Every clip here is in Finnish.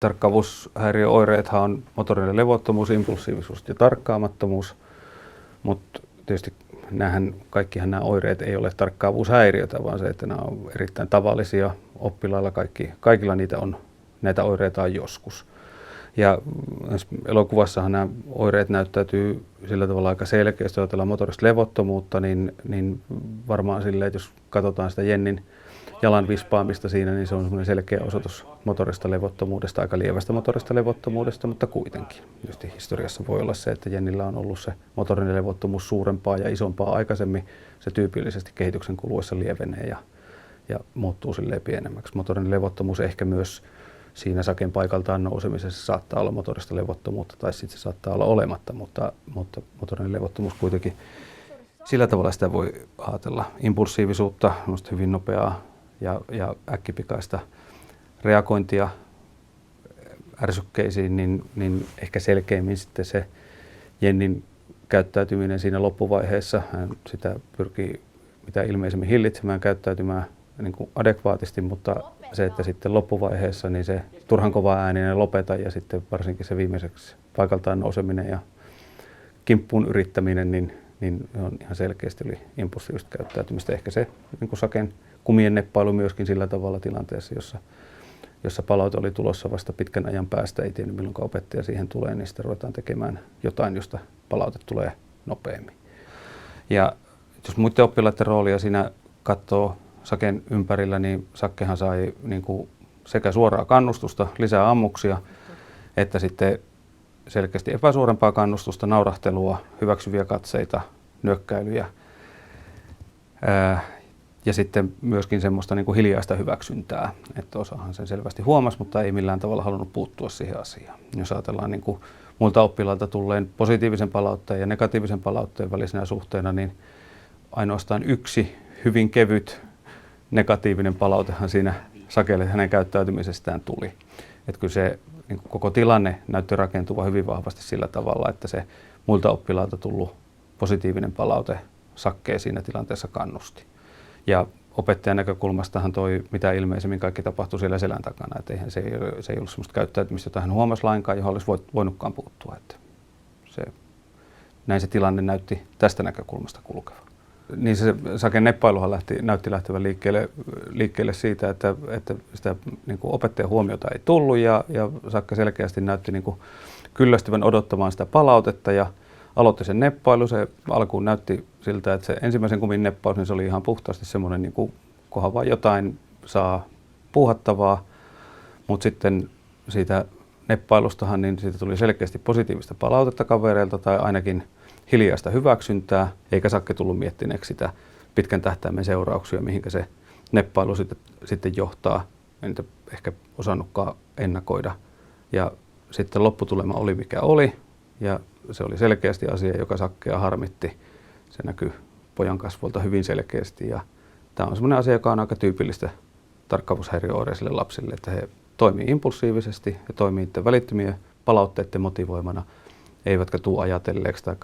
Tarkkaavuushäiriöoireethan on motorinen levottomuus, impulsiivisuus ja tarkkaamattomuus, mutta tietysti kaikkihan nämä oireet ei ole tarkkaavuushäiriötä, vaan se, että nämä on erittäin tavallisia oppilailla. Kaikilla näitä oireita on joskus. Ja elokuvassahan nämä oireet näyttäytyy sillä tavalla aika selkeästi, jos ajatellaan motorista levottomuutta, niin varmaan silleen, että jos katsotaan sitä Jennin jalan vispaamista siinä, niin se on semmoinen selkeä osoitus motorista levottomuudesta, aika lievästä motorista levottomuudesta, mutta kuitenkin. Tietysti historiassa voi olla se, että Jennillä on ollut se motorinen levottomuus suurempaa ja isompaa aikaisemmin. Se tyypillisesti kehityksen kuluessa lievenee ja muuttuu silleen pienemmäksi. Motorinen levottomuus ehkä myös siinä saken paikaltaan nousemisessa saattaa olla motorista levottomuutta tai sitten se saattaa olla olematta, mutta motorinen levottomuus kuitenkin sillä tavalla sitä voi ajatella. Impulsiivisuutta, hyvin nopeaa ja äkkipikaista reagointia ärsykkeisiin, niin ehkä selkeimmin sitten se Jennin käyttäytyminen siinä loppuvaiheessa. Hän sitä pyrkii mitä ilmeisemmin hillitsemään, käyttäytymään niin kuin adekvaatisti, mutta se, että sitten loppuvaiheessa niin se turhan kova ääninen lopeta ja sitten varsinkin se viimeiseksi paikaltaan nouseminen ja kimppuun yrittäminen, niin on ihan selkeästi oli impulsiivista käyttäytymistä. Ehkä se niin kuin saken kumien neppailu myöskin sillä tavalla tilanteessa, jossa palaute oli tulossa vasta pitkän ajan päästä, ei tiennyt milloin opettaja siihen tulee, niin sitten ruvetaan tekemään jotain, josta palaute tulee nopeammin. Ja jos muiden oppilaiden roolia siinä katsoo saken ympärillä, niin sakkehan sai niin kuin sekä suoraa kannustusta, lisää ammuksia, että sitten selkeästi epäsuorempaa kannustusta, naurahtelua, hyväksyviä katseita, nyökkäilyjä. Ja sitten myöskin semmoista niin kuin hiljaista hyväksyntää, että osahan sen selvästi huomasi, mutta ei millään tavalla halunnut puuttua siihen asiaan. Jos ajatellaan niin kuin muilta oppilailta tulleen positiivisen palautteen ja negatiivisen palautteen välisenä suhteena, niin ainoastaan yksi hyvin kevyt negatiivinen palautehan siinä sakelle hänen käyttäytymisestään tuli. Että kyllä se niin kuin koko tilanne näytti rakentuva hyvin vahvasti sillä tavalla, että se muilta oppilailta tullut positiivinen palaute sakkeen siinä tilanteessa kannusti. Ja opettajan näkökulmastahan toi mitä ilmeisemmin kaikki tapahtui siellä selän takana. Että se ei ollut sellaista käyttäytymistä, jota hän huomasi lainkaan, johon olisi voinutkaan puuttua. Että näin se tilanne näytti tästä näkökulmasta kulkevan. Niin se saken neppailuhan näytti lähtevän liikkeelle siitä, että sitä niin kuin opettajan huomiota ei tullut ja Sakke selkeästi näytti niin kuin kyllästyvän odottamaan sitä palautetta ja aloitti sen neppailu. Se alkuun näytti siltä, että se ensimmäisen kumin neppaus, niin se oli ihan puhtaasti semmoinen, niin kuin kunhan vaan jotain saa puuhattavaa, mutta sitten siitä neppailustahan niin siitä tuli selkeästi positiivista palautetta kavereilta tai ainakin hiljaista hyväksyntää, eikä Sakke tullut miettineeksi sitä pitkän tähtäimen seurauksia, mihinkä se neppailu sitten johtaa. En niitä ehkä osannutkaan ennakoida. Ja sitten lopputulema oli mikä oli, ja se oli selkeästi asia, joka Sakkea harmitti. Se näkyy pojan kasvolta hyvin selkeästi, ja tämä on sellainen asia, joka on aika tyypillistä tarkkaavuushäiriöoireisille lapsille, että he toimii impulsiivisesti, he toimii niiden välittömien palautteiden motivoimana, eivätkä tule ajatelleeksi tai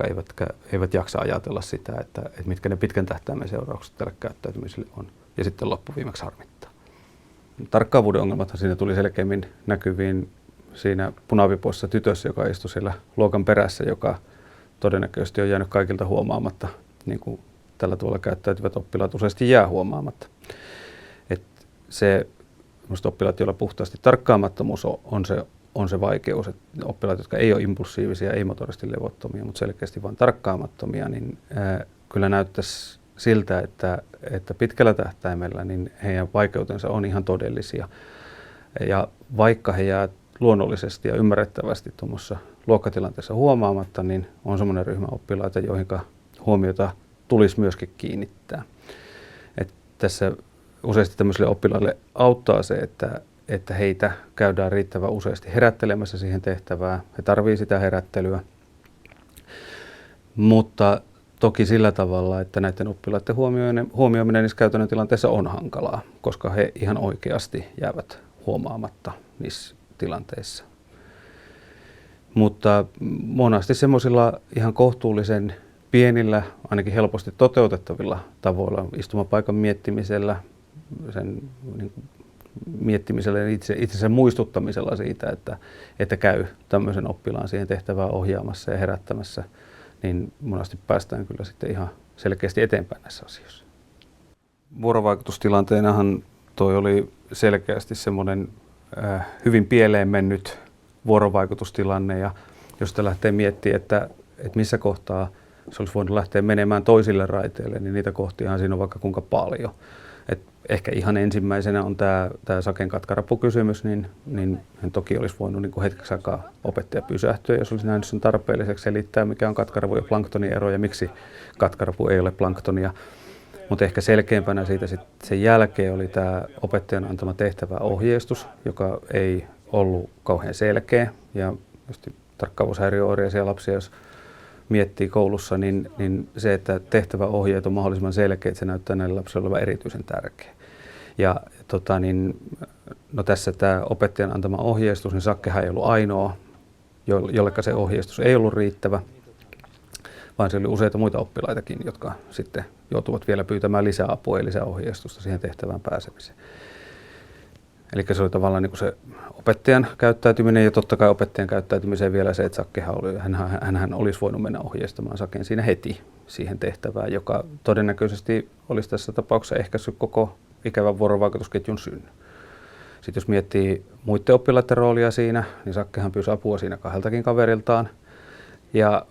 eivät jaksa ajatella sitä, että mitkä ne pitkän tähtäimen seuraukset tälle käyttäytymiselle on. Ja sitten loppuviimeksi harmittaa. Tarkkaavuuden ongelmathan siinä tuli selkeämmin näkyviin siinä punavipoisessa tytössä, joka istui siellä luokan perässä, joka todennäköisesti on jäänyt kaikilta huomaamatta, niin kuin tällä tavalla käyttäytyvät oppilaat useasti jää huomaamatta. Se oppilaat, joilla puhtaasti tarkkaamattomuus on se vaikeus, että oppilaat, jotka ei ole impulsiivisia, ei motorisesti levottomia, mutta selkeästi vain tarkkaamattomia, niin kyllä näyttäisi siltä, että pitkällä tähtäimellä niin heidän vaikeutensa on ihan todellisia. Ja vaikka he jää luonnollisesti ja ymmärrettävästi tuommoisessa luokkatilanteessa huomaamatta, niin on semmoinen ryhmä oppilaita, joihin huomiota tulisi myöskin kiinnittää. Tässä useasti tämmöisille oppilaille auttaa se, että heitä käydään riittävän useasti herättelemässä siihen tehtävään. He tarvitsevat sitä herättelyä. Mutta toki sillä tavalla, että näiden oppilaiden huomioiminen niissä käytännön tilanteissa on hankalaa, koska he ihan oikeasti jäävät huomaamatta niissä tilanteissa. Mutta monasti semmoisilla ihan kohtuullisen pienillä, ainakin helposti toteutettavilla tavoilla, istumapaikan miettimisellä, sen niin miettimisellä ja itsensä muistuttamisella siitä, että käy tämmöisen oppilaan siihen tehtävään ohjaamassa ja herättämässä, niin monesti päästään kyllä sitten ihan selkeästi eteenpäin näissä asioissa. Vuorovaikutustilanteenahan toi oli selkeästi semmoinen hyvin pieleen mennyt vuorovaikutustilanne, ja jos sitä lähtee miettimään, että missä kohtaa se olisi voinut lähteä menemään toisille raiteille, niin niitä kohtiahan siinä on vaikka kuinka paljon. Et ehkä ihan ensimmäisenä on tämä Saken katkarapukysymys, niin hän toki olisi voinut niin kuin hetkeksi aikaa opettaja pysähtyä, jos olisi nähnyt sen tarpeelliseksi selittää, mikä on katkarapu ja planktonin ero ja miksi katkarapu ei ole planktonia. Mutta ehkä selkeämpänä siitä sen jälkeen oli tämä opettajan antama tehtävä ohjeistus, joka ei ollut kauhean selkeä. Ja tarkkaavuushäiriöoireisia lapsia, jos miettii koulussa, niin se, että tehtäväohjeet on mahdollisimman selkeät, se näyttää näille lapsille olevan erityisen tärkeä. Ja no tässä tämä opettajan antama ohjeistus, niin Sakkehan ei ollut ainoa, jolleka se ohjeistus ei ollut riittävä, vaan se oli useita muita oppilaitakin, jotka sitten joutuvat vielä pyytämään lisää apua ja lisää ohjeistusta siihen tehtävään pääsemiseen. Eli se oli tavallaan niin kuin se opettajan käyttäytyminen ja totta kai opettajan käyttäytymiseen vielä se, että Sakkehan hänhän olisi voinut mennä ohjeistamaan Saken siinä heti siihen tehtävään, joka todennäköisesti olisi tässä tapauksessa ehkäissyt koko ikävän vuorovaikutusketjun synnyn. Sitten jos miettii muiden oppilaiden roolia siinä, niin Sakkehan pyysi apua siinä 2 kaveriltaan ja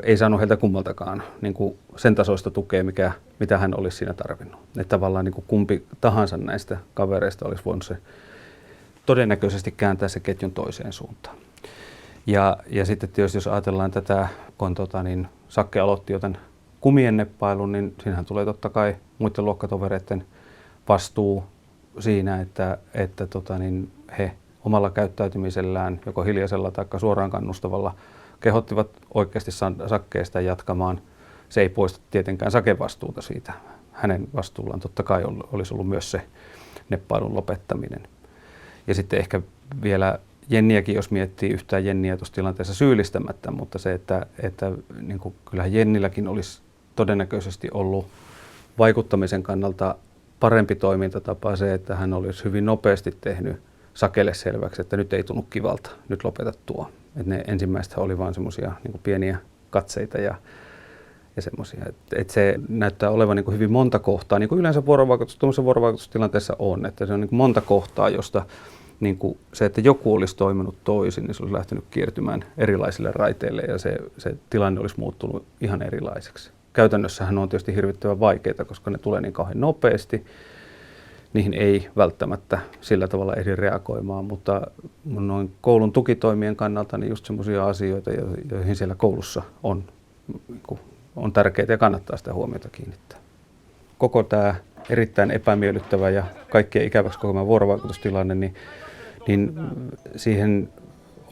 ei saanut heiltä kummaltakaan niin kuin sen tasoista tukea, mitä hän olisi siinä tarvinnut. Että tavallaan niin kuin kumpi tahansa näistä kavereista olisi voinut se todennäköisesti kääntää se ketjun toiseen suuntaan. Ja sitten tietysti jos ajatellaan tätä, kun Sakke aloitti jo tämän kumien neppailun, niin siinähän tulee totta kai muiden luokkatovereiden vastuu siinä, että he omalla käyttäytymisellään, joko hiljaisella tai suoraan kannustavalla, kehottivat oikeasti Sakkeesta jatkamaan. Se ei poista tietenkään Saken vastuuta siitä. Hänen vastuullaan totta kai olisi ollut myös se neppailun lopettaminen. Ja sitten ehkä vielä Jenniäkin, jos miettii yhtään Jenniä tuossa tilanteessa syyllistämättä, mutta se, että niin kuin kyllähän Jennilläkin olisi todennäköisesti ollut vaikuttamisen kannalta parempi toimintatapa se, että hän olisi hyvin nopeasti tehnyt Sakelle selväksi, että nyt ei tunnu kivalta, nyt lopeta tuo. Että ne ensimmäiset oli vain semmoisia niin pieniä katseita ja semmoisia. Että se näyttää olevan niin kuin hyvin monta kohtaa, niin kuin yleensä vuorovaikutustilanteessa on, että se on niin kuin monta kohtaa, josta niin kuin se, että joku olisi toiminut toisin, niin se olisi lähtenyt kiertymään erilaisille raiteille ja se tilanne olisi muuttunut ihan erilaiseksi. Käytännössähän on tietysti hirvittävän vaikeita, koska ne tulee niin kauhean nopeasti. Niihin ei välttämättä sillä tavalla ehdi reagoimaan, mutta noin koulun tukitoimien kannalta niin just semmoisia asioita, joihin siellä koulussa on tärkeää ja kannattaa sitä huomiota kiinnittää. Koko tämä erittäin epämiellyttävä ja kaikkien ikäväksi kokema vuorovaikutustilanne, niin siihen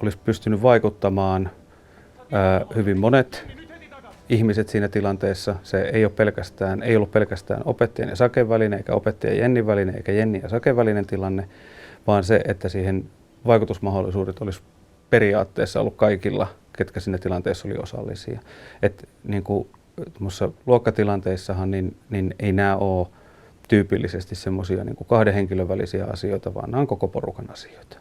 olisi pystynyt vaikuttamaan hyvin monet ihmiset siinä tilanteessa. Se ei ollut pelkästään opettajan ja Saken välinen, eikä opettajan ja Jennin välinen, eikä Jennin ja Saken välinen tilanne, vaan se, että siihen vaikutusmahdollisuudet olisi periaatteessa ollut kaikilla, ketkä siinä tilanteessa oli osallisia. Että niin kuin luokkatilanteissahan niin ei nämä ole tyypillisesti semmoisia niin kuin 2 henkilön välisiä asioita, vaan nämä on koko porukan asioita.